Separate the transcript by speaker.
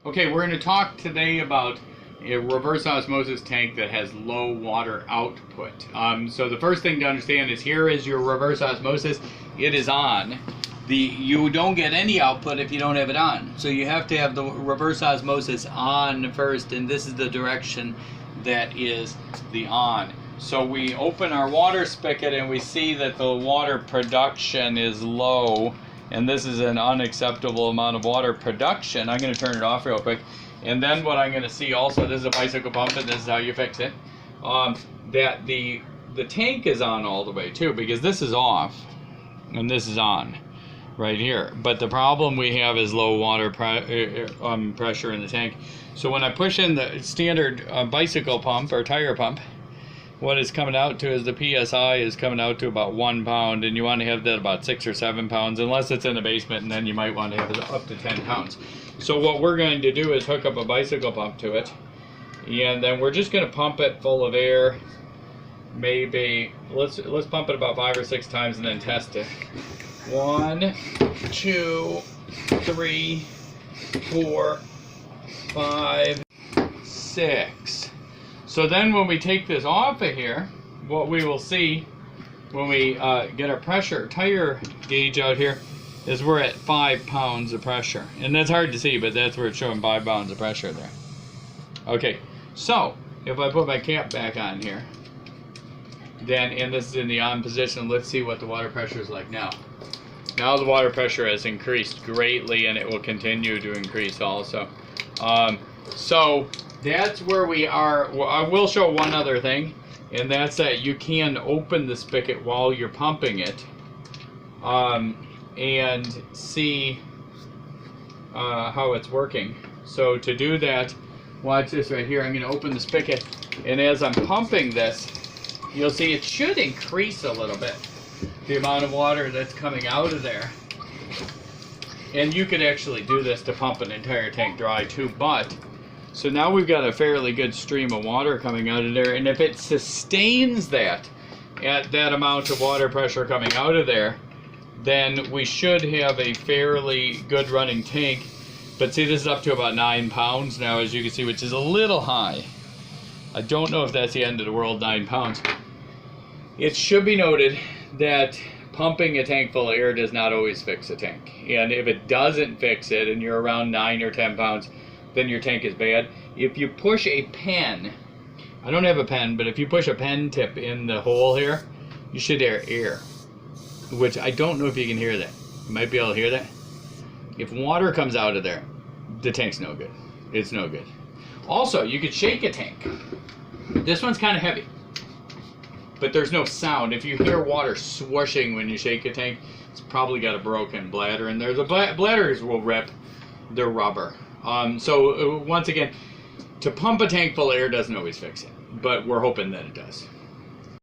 Speaker 1: Okay, we're going to talk today about a reverse osmosis tank that has low water output. So the first thing to understand is here is your reverse osmosis. It is on. You don't get any output if you don't have it on. So you have to have the reverse osmosis on first, and this is the direction that is the on. So we open our water spigot and we see that the water production is low, and this is an unacceptable amount of water production. I'm going to turn it off real quick. And then what I'm going to see also, this is a bicycle pump and this is how you fix it, that the tank is on all the way too, because this is off and this is on right here. But the problem we have is low water pressure in the tank. So when I push in the standard bicycle pump or tire pump, what it's coming out to is the PSI is coming out to about 1 pound, and you want to have that about 6 or 7 pounds, unless it's in the basement, and then you might want to have it up to 10 pounds. So what we're going to do is hook up a bicycle pump to it, and then we're just going to pump it full of air. Maybe let's pump it about 5 or 6 times and then test it. 1, 2, 3, 4, 5, 6. So then when we take this off of here, what we will see when we get our pressure tire gauge out here is we're at 5 pounds of pressure. And that's hard to see, but that's where it's showing 5 pounds of pressure there. Okay, so if I put my cap back on here, then, and this is in the on position, let's see what the water pressure is like now. Now the water pressure has increased greatly, and it will continue to increase also. So that's where we are. Well, I will show one other thing, and that's that you can open the spigot while you're pumping it and see how it's working. So to do that, watch this right here. I'm going to open the spigot, and as I'm pumping this, you'll see it should increase a little bit, the amount of water that's coming out of there. And you could actually do this to pump an entire tank dry too, but so now we've got a fairly good stream of water coming out of there, and if it sustains that at that amount of water pressure coming out of there, then we should have a fairly good running tank. But see, this is up to about 9 pounds now, as you can see, which is a little high. I don't know if that's the end of the world, 9 pounds. It should be noted that pumping a tank full of air does not always fix a tank. And if it doesn't fix it and you're around 9 or 10 pounds, then your tank is bad. If you push a pen, I don't have a pen, but if you push a pen tip in the hole here, you should hear air, which I don't know if you can hear that. You might be able to hear that. If water comes out of there, the tank's no good. It's no good. Also, you could shake a tank. This one's kind of heavy, but there's no sound. If you hear water swooshing when you shake a tank, it's probably got a broken bladder in there. The bladders will rip. They're rubber. So once again, to pump a tank full of air doesn't always fix it, but we're hoping that it does.